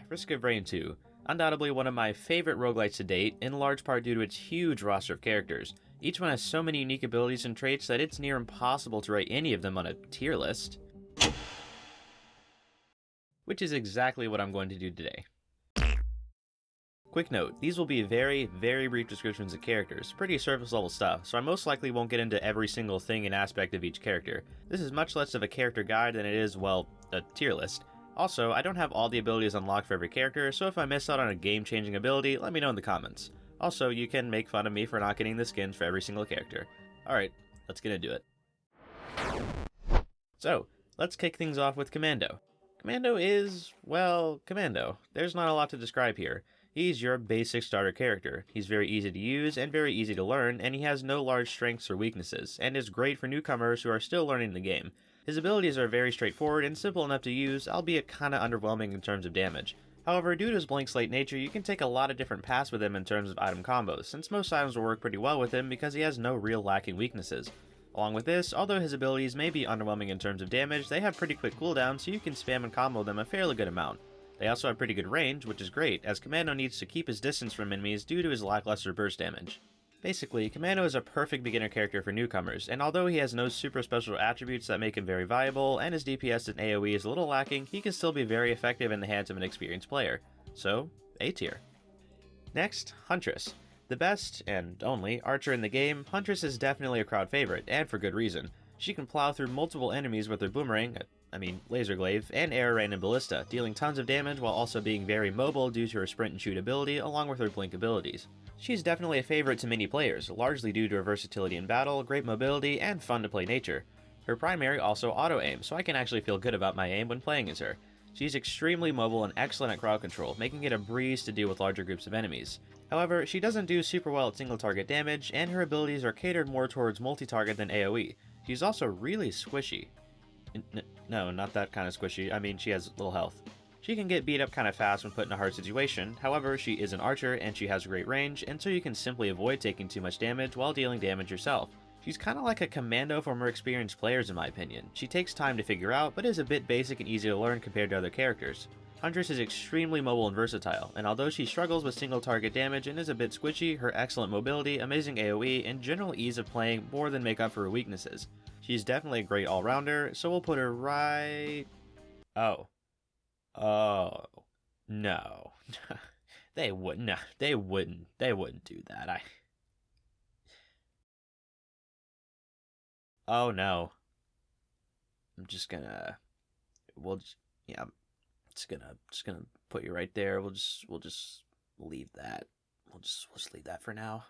Risk of Rain 2. Undoubtedly one of my favorite roguelites to date, in large part due to its huge roster of characters. Each one has so many unique abilities and traits that it's near impossible to rate any of them on a tier list. Which is exactly what I'm going to do today. Quick note, these will be very brief descriptions of characters, pretty surface level stuff, so I most likely won't get into every single thing and aspect of each character. This is much less of a character guide than it is, well, a tier list. Also, I don't have all the abilities unlocked for every character, so if I miss out on a game-changing ability, let me know in the comments. Also, you can make fun of me for not getting the skins for every single character. Alright, let's get into it. So, let's kick things off with Commando. Commando is, well, Commando. There's not a lot to describe here. He's your basic starter character. He's very easy to use and very easy to learn, and he has no large strengths or weaknesses, and is great for newcomers who are still learning the game. His abilities are very straightforward and simple enough to use, albeit kinda underwhelming in terms of damage. However, due to his blank slate nature, you can take a lot of different paths with him in terms of item combos, since most items will work pretty well with him because he has no real lacking weaknesses. Along with this, although his abilities may be underwhelming in terms of damage, they have pretty quick cooldowns, so you can spam and combo them a fairly good amount. They also have pretty good range, which is great, as Commando needs to keep his distance from enemies due to his lackluster burst damage. Basically, Commando is a perfect beginner character for newcomers, and although he has no super special attributes that make him very viable, and his DPS and AoE is a little lacking, he can still be very effective in the hands of an experienced player. So, A tier. Next, Huntress. The best, and only, archer in the game, Huntress is definitely a crowd favorite, and for good reason. She can plow through multiple enemies with her boomerang, laser glaive, and air rain and ballista, dealing tons of damage while also being very mobile due to her sprint and shoot ability along with her blink abilities. She's definitely a favorite to many players, largely due to her versatility in battle, great mobility, and fun to play nature. Her primary also auto-aim, so I can actually feel good about my aim when playing as her. She's extremely mobile and excellent at crowd control, making it a breeze to deal with larger groups of enemies. However, she doesn't do super well at single target damage, and her abilities are catered more towards multi-target than AoE. She's also really squishy. No, not that kind of squishy, I mean she has little health. She can get beat up kind of fast when put in a hard situation, however she is an archer and she has great range, and so you can simply avoid taking too much damage while dealing damage yourself. She's kinda like a Commando for more experienced players in my opinion. She takes time to figure out, but is a bit basic and easy to learn compared to other characters. Huntress is extremely mobile and versatile, and although she struggles with single target damage and is a bit squishy, her excellent mobility, amazing AoE, and general ease of playing more than make up for her weaknesses. She's definitely a great all-rounder, so we'll put her right... Oh, no. They wouldn't do that. Oh no. I'm just gonna put you right there. We'll just leave that. We'll just leave that for now.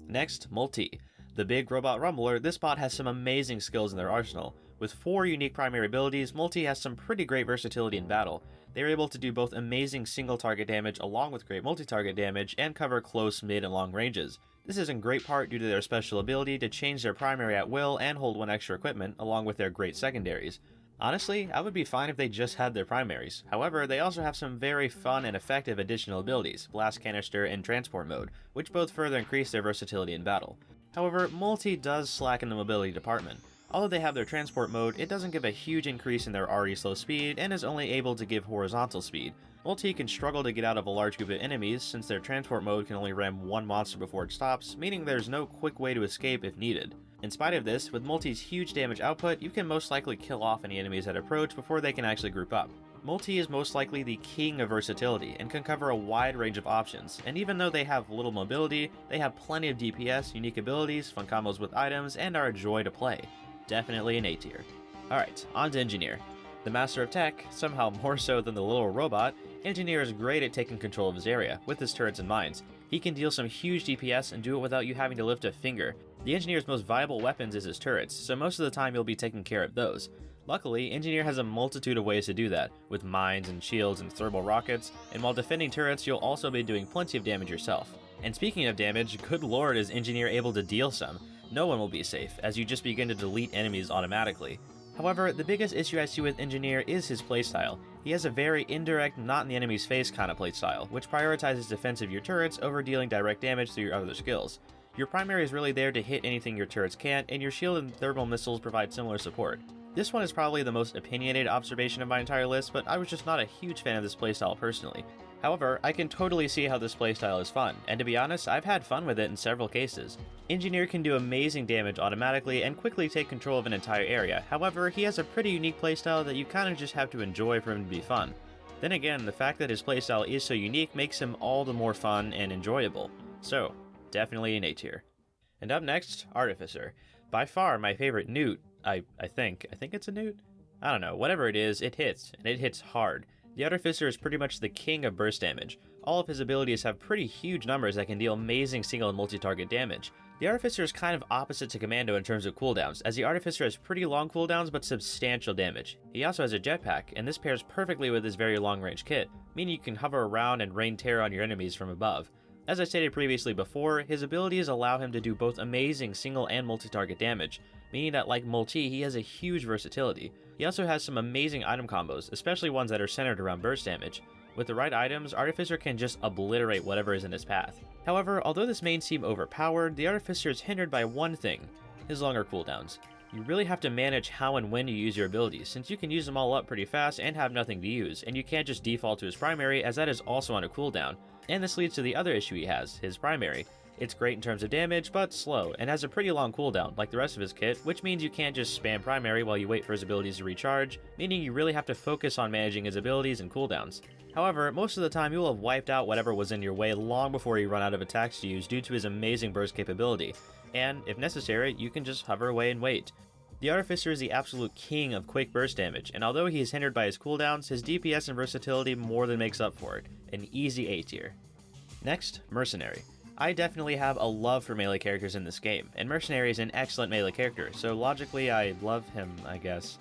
Next, MUL-T. The big robot rumbler, this bot has some amazing skills in their arsenal. With 4 unique primary abilities, MUL-T has some pretty great versatility in battle. They are able to do both amazing single target damage along with great multi-target damage and cover close, mid, and long ranges. This is in great part due to their special ability to change their primary at will and hold 1 extra equipment along with their great secondaries. Honestly, I would be fine if they just had their primaries. However, they also have some very fun and effective additional abilities, Blast Canister and Transport Mode, which both further increase their versatility in battle. However, MUL-T does slack in the mobility department. Although they have their Transport Mode, it doesn't give a huge increase in their already slow speed and is only able to give horizontal speed. MUL-T can struggle to get out of a large group of enemies since their Transport Mode can only ram 1 monster before it stops, meaning there's no quick way to escape if needed. In spite of this, with MUL-T's huge damage output, you can most likely kill off any enemies that approach before they can actually group up. MUL-T is most likely the king of versatility and can cover a wide range of options, and even though they have little mobility, they have plenty of DPS, unique abilities, fun combos with items, and are a joy to play. Definitely an A tier. Alright, on to Engineer. The master of tech, somehow more so than the little robot, Engineer is great at taking control of his area, with his turrets and mines. He can deal some huge DPS and do it without you having to lift a finger. The Engineer's most viable weapons is his turrets, so most of the time you'll be taking care of those. Luckily, Engineer has a multitude of ways to do that, with mines and shields and thermal rockets, and while defending turrets you'll also be doing plenty of damage yourself. And speaking of damage, good lord is Engineer able to deal some. No one will be safe, as you just begin to delete enemies automatically. However, the biggest issue I see with Engineer is his playstyle. He has a very indirect, not in the enemy's face kind of playstyle, which prioritizes defense of your turrets over dealing direct damage through your other skills. Your primary is really there to hit anything your turrets can't, and your shield and thermal missiles provide similar support. This one is probably the most opinionated observation of my entire list, but I was just not a huge fan of this playstyle personally. However, I can totally see how this playstyle is fun, and to be honest, I've had fun with it in several cases. Engineer can do amazing damage automatically and quickly take control of an entire area, however, he has a pretty unique playstyle that you kinda just have to enjoy for him to be fun. Then again, the fact that his playstyle is so unique makes him all the more fun and enjoyable. So, definitely an A tier. And up next, Artificer. By far my favorite newt, I think it's a newt? I don't know, whatever it is, it hits, and it hits hard. The Artificer is pretty much the king of burst damage. All of his abilities have pretty huge numbers that can deal amazing single and multi-target damage. The Artificer is kind of opposite to Commando in terms of cooldowns, as the Artificer has pretty long cooldowns but substantial damage. He also has a jetpack, and this pairs perfectly with his very long-range kit, meaning you can hover around and rain terror on your enemies from above. As I stated previously before, his abilities allow him to do both amazing single and multi-target damage, meaning that like MUL-T, he has a huge versatility. He also has some amazing item combos, especially ones that are centered around burst damage. With the right items, Artificer can just obliterate whatever is in his path. However, although this may seem overpowered, the Artificer is hindered by one thing: his longer cooldowns. You really have to manage how and when you use your abilities, since you can use them all up pretty fast and have nothing to use, and you can't just default to his primary as that is also on a cooldown. And this leads to the other issue he has, his primary. It's great in terms of damage, but slow, and has a pretty long cooldown, like the rest of his kit, which means you can't just spam primary while you wait for his abilities to recharge, meaning you really have to focus on managing his abilities and cooldowns. However, most of the time you will have wiped out whatever was in your way long before you run out of attacks to use due to his amazing burst capability, and, if necessary, you can just hover away and wait. The Artificer is the absolute king of quick burst damage, and although he is hindered by his cooldowns, his DPS and versatility more than makes up for it. An easy A tier. Next, Mercenary. I definitely have a love for melee characters in this game, and Mercenary is an excellent melee character, so logically I love him, I guess.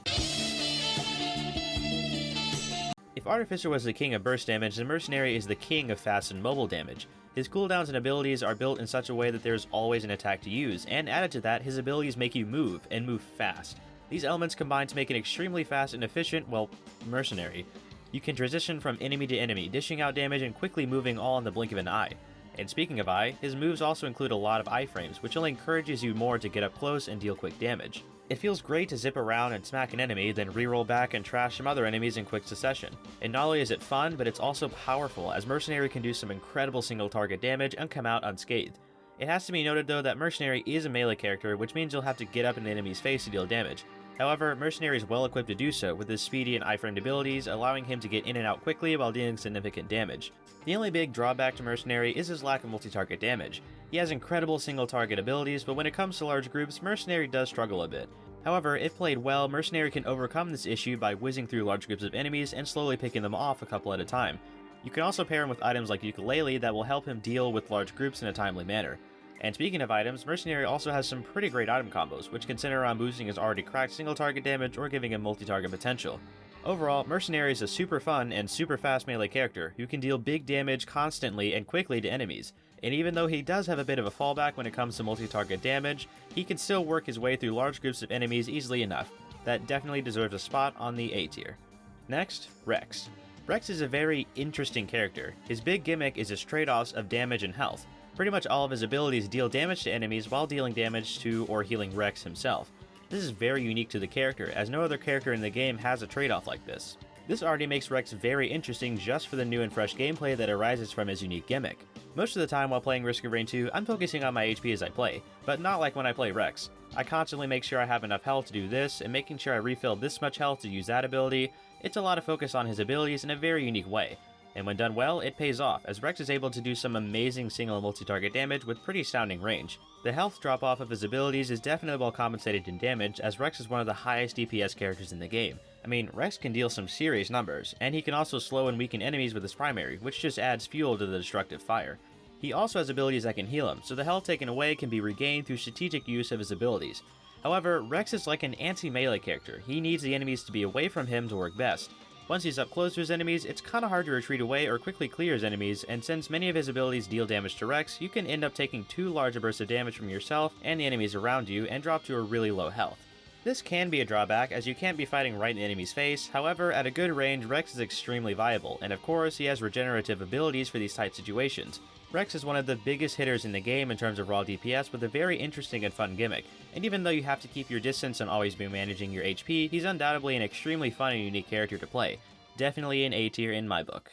If Artificer was the king of burst damage, then Mercenary is the king of fast and mobile damage. His cooldowns and abilities are built in such a way that there's always an attack to use, and added to that, his abilities make you move, and move fast. These elements combine to make an extremely fast and efficient, well, Mercenary. You can transition from enemy to enemy, dishing out damage and quickly moving all in the blink of an eye. And speaking of eye, his moves also include a lot of iframes, which only encourages you more to get up close and deal quick damage. It feels great to zip around and smack an enemy, then reroll back and trash some other enemies in quick succession. And not only is it fun, but it's also powerful, as Mercenary can do some incredible single target damage and come out unscathed. It has to be noted though that Mercenary is a melee character, which means you'll have to get up in the enemy's face to deal damage. However, Mercenary is well equipped to do so, with his speedy and iframed abilities allowing him to get in and out quickly while dealing significant damage. The only big drawback to Mercenary is his lack of multi-target damage. He has incredible single-target abilities, but when it comes to large groups, Mercenary does struggle a bit. However, if played well, Mercenary can overcome this issue by whizzing through large groups of enemies and slowly picking them off a couple at a time. You can also pair him with items like Ukulele that will help him deal with large groups in a timely manner. And speaking of items, Mercenary also has some pretty great item combos, which can center around boosting his already cracked single target damage or giving him multi-target potential. Overall, Mercenary is a super fun and super fast melee character who can deal big damage constantly and quickly to enemies. And even though he does have a bit of a fallback when it comes to multi-target damage, he can still work his way through large groups of enemies easily enough. That definitely deserves a spot on the A tier. Next, Rex. Rex is a very interesting character. His big gimmick is his trade-offs of damage and health. Pretty much all of his abilities deal damage to enemies while dealing damage to or healing Rex himself. This is very unique to the character, as no other character in the game has a trade-off like this. This already makes Rex very interesting just for the new and fresh gameplay that arises from his unique gimmick. Most of the time while playing Risk of Rain 2, I'm focusing on my HP as I play, but not like when I play Rex. I constantly make sure I have enough health to do this, and making sure I refill this much health to use that ability. It's a lot of focus on his abilities in a very unique way. And when done well, it pays off, as Rex is able to do some amazing single and multi-target damage with pretty astounding range. The health drop-off of his abilities is definitely well compensated in damage, as Rex is one of the highest DPS characters in the game. I mean, Rex can deal some serious numbers, and he can also slow and weaken enemies with his primary, which just adds fuel to the destructive fire. He also has abilities that can heal him, so the health taken away can be regained through strategic use of his abilities. However, Rex is like an anti-melee character. He needs the enemies to be away from him to work best. Once he's up close to his enemies, it's kinda hard to retreat away or quickly clear his enemies, and since many of his abilities deal damage to Rex, you can end up taking too large a burst of damage from yourself and the enemies around you and drop to a really low health. This can be a drawback, as you can't be fighting right in the enemy's face. However, at a good range, Rex is extremely viable, and of course, he has regenerative abilities for these tight situations. Rex is one of the biggest hitters in the game in terms of raw DPS with a very interesting and fun gimmick, and even though you have to keep your distance and always be managing your HP, he's undoubtedly an extremely fun and unique character to play. Definitely an A tier in my book.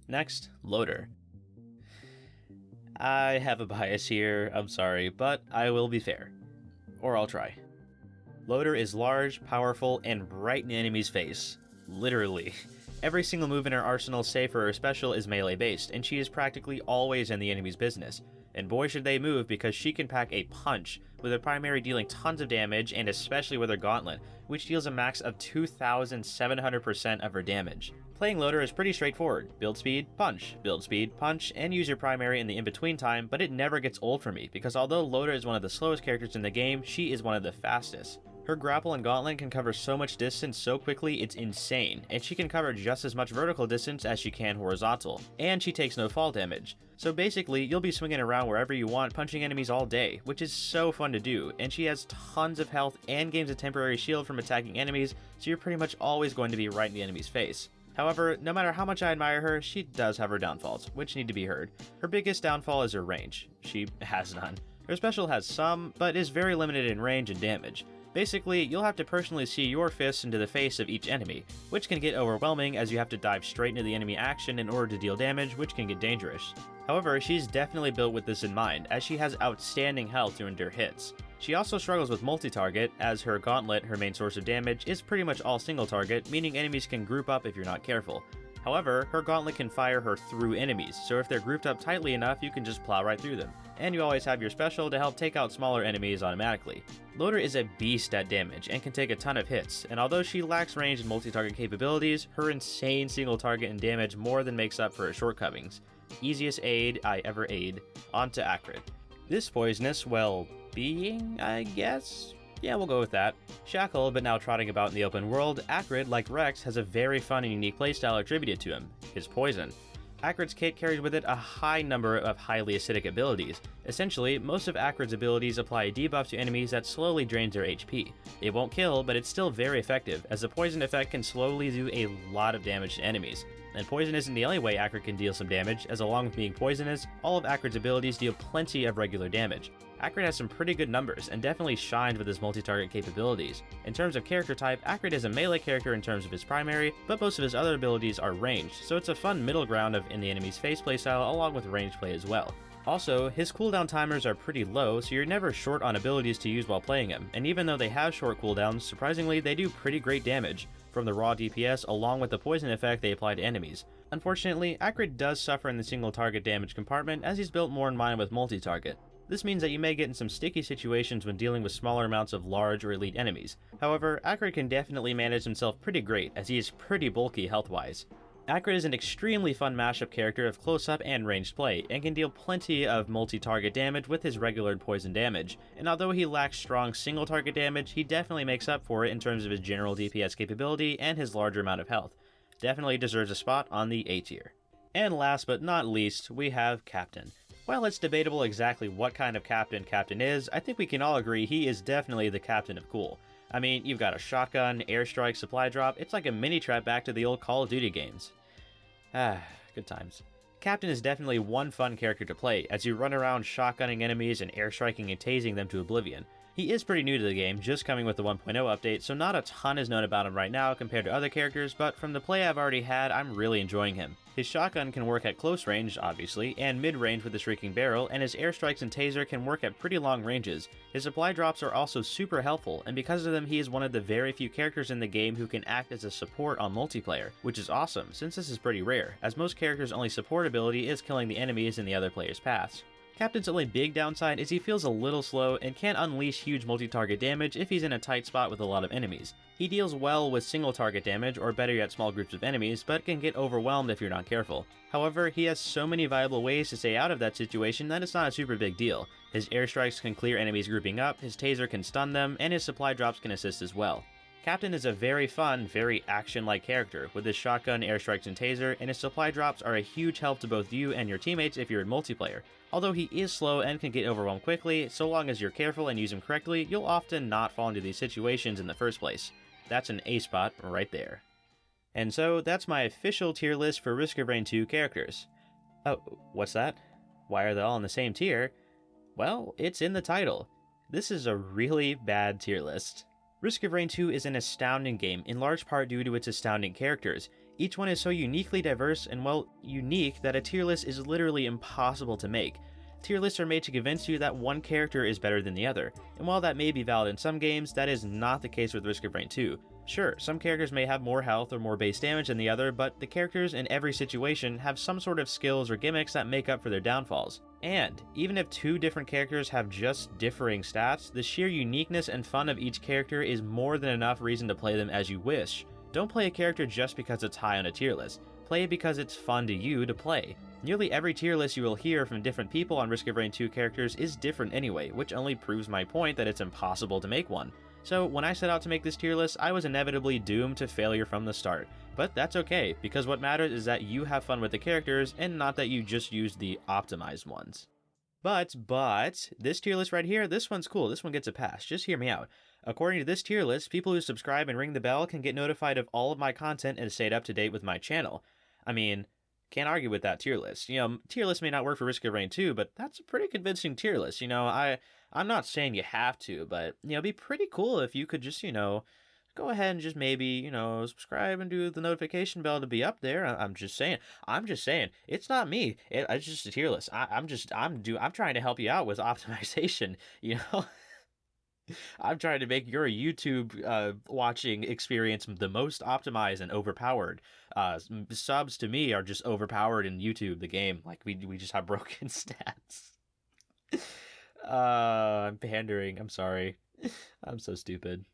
Next, Loader. I have a bias here, I'm sorry, but I will be fair. Or I'll try. Loader is large, powerful, and right in the enemy's face. Literally. Every single move in her arsenal, save for her special, is melee based, and she is practically always in the enemy's business. And boy should they move, because she can pack a punch, with her primary dealing tons of damage, and especially with her gauntlet, which deals a max of 2,700% of her damage. Playing Loader is pretty straightforward. Build speed, punch, and use your primary in the in-between time, but it never gets old for me, because although Loader is one of the slowest characters in the game, she is one of the fastest. Her grapple and gauntlet can cover so much distance so quickly it's insane, and she can cover just as much vertical distance as she can horizontal, and she takes no fall damage. So basically, you'll be swinging around wherever you want, punching enemies all day, which is so fun to do, and she has tons of health and gains a temporary shield from attacking enemies, so you're pretty much always going to be right in the enemy's face. However, no matter how much I admire her, she does have her downfalls, which need to be heard. Her biggest downfall is her range. She has none. Her special has some, but is very limited in range and damage. Basically, you'll have to personally see your fists into the face of each enemy, which can get overwhelming as you have to dive straight into the enemy action in order to deal damage, which can get dangerous. However, she's definitely built with this in mind, as she has outstanding health to endure hits. She also struggles with multi-target, as her gauntlet, her main source of damage, is pretty much all single target, meaning enemies can group up if you're not careful. However, her gauntlet can fire her through enemies, so if they're grouped up tightly enough, you can just plow right through them. And you always have your special to help take out smaller enemies automatically. Loader is a beast at damage and can take a ton of hits, and although she lacks range and multi-target capabilities, her insane single target and damage more than makes up for her shortcomings. Easiest aid I ever aid. On to Acrid. This poisonous, well, being, I guess? Yeah, we'll go with that. Shackled, but now trotting about in the open world, Acrid, like Rex, has a very fun and unique playstyle attributed to him, his poison. Acrid's kit carries with it a high number of highly acidic abilities. Essentially, most of Acrid's abilities apply a debuff to enemies that slowly drains their HP. It won't kill, but it's still very effective, as the poison effect can slowly do a lot of damage to enemies. And poison isn't the only way Acrid can deal some damage, as along with being poisonous, all of Acrid's abilities deal plenty of regular damage. Acrid has some pretty good numbers, and definitely shines with his multi-target capabilities. In terms of character type, Acrid is a melee character in terms of his primary, but most of his other abilities are ranged, so it's a fun middle ground of in the enemy's face playstyle along with ranged play as well. Also, his cooldown timers are pretty low, so you're never short on abilities to use while playing him, and even though they have short cooldowns, surprisingly they do pretty great damage, from the raw DPS along with the poison effect they apply to enemies. Unfortunately, Acrid does suffer in the single target damage compartment as he's built more in line with multi-target. This means that you may get in some sticky situations when dealing with smaller amounts of large or elite enemies. However, Acrid can definitely manage himself pretty great as he is pretty bulky health-wise. Acrid is an extremely fun mashup character of close-up and ranged play, and can deal plenty of multi-target damage with his regular poison damage, and although he lacks strong single-target damage, he definitely makes up for it in terms of his general DPS capability and his larger amount of health. Definitely deserves a spot on the A tier. And last but not least, we have Captain. While it's debatable exactly what kind of Captain is, I think we can all agree he is definitely the Captain of cool. I mean, you've got a shotgun, airstrike, supply drop, it's like a mini-trap back to the old Call of Duty games. Good times. Captain is definitely one fun character to play, as you run around shotgunning enemies and airstriking and tasing them to oblivion. He is pretty new to the game, just coming with the 1.0 update, so not a ton is known about him right now compared to other characters, but from the play I've already had, I'm really enjoying him. His shotgun can work at close range, obviously, and mid-range with the Shrieking Barrel, and his airstrikes and taser can work at pretty long ranges. His supply drops are also super helpful, and because of them he is one of the very few characters in the game who can act as a support on multiplayer, which is awesome, since this is pretty rare, as most characters' only support ability is killing the enemies in the other player's paths. Captain's only big downside is he feels a little slow and can't unleash huge multi-target damage if he's in a tight spot with a lot of enemies. He deals well with single target damage, or better yet small groups of enemies, but can get overwhelmed if you're not careful. However, he has so many viable ways to stay out of that situation that it's not a super big deal. His airstrikes can clear enemies grouping up, his taser can stun them, and his supply drops can assist as well. Captain is a very fun, very action-like character, with his shotgun, airstrikes, and taser, and his supply drops are a huge help to both you and your teammates if you're in multiplayer. Although he is slow and can get overwhelmed quickly, so long as you're careful and use him correctly, you'll often not fall into these situations in the first place. That's an A spot right there. And so, that's my official tier list for Risk of Rain 2 characters. Oh, what's that? Why are they all in the same tier? Well, it's in the title. This is a really bad tier list. Risk of Rain 2 is an astounding game, in large part due to its astounding characters. Each one is so uniquely diverse and, well, unique that a tier list is literally impossible to make. Tier lists are made to convince you that one character is better than the other, and while that may be valid in some games, that is not the case with Risk of Rain 2. Sure, some characters may have more health or more base damage than the other, but the characters in every situation have some sort of skills or gimmicks that make up for their downfalls. And, even if two different characters have just differing stats, the sheer uniqueness and fun of each character is more than enough reason to play them as you wish. Don't play a character just because it's high on a tier list. Play it because it's fun to you to play. Nearly every tier list you will hear from different people on Risk of Rain 2 characters is different anyway, which only proves my point that it's impossible to make one. So when I set out to make this tier list, I was inevitably doomed to failure from the start. But that's okay, because what matters is that you have fun with the characters, and not that you just use the optimized ones. But, this tier list right here, this one's cool, this one gets a pass, just hear me out. According to this tier list, people who subscribe and ring the bell can get notified of all of my content and stay up to date with my channel. I mean, can't argue with that tier list. You know, tier list may not work for Risk of Rain 2, but that's a pretty convincing tier list. You know, I'm not saying you have to, but, you know, it'd be pretty cool if you could just, you know, go ahead and just maybe, you know, subscribe and do the notification bell to be up there. I'm just saying, it's not me. It's just a tier list. I'm trying to help you out with optimization, you know? I'm trying to make your YouTube watching experience the most optimized and overpowered. Subs to me are just overpowered in YouTube, the game. Like, we just have broken stats. I'm pandering. I'm sorry. I'm so stupid.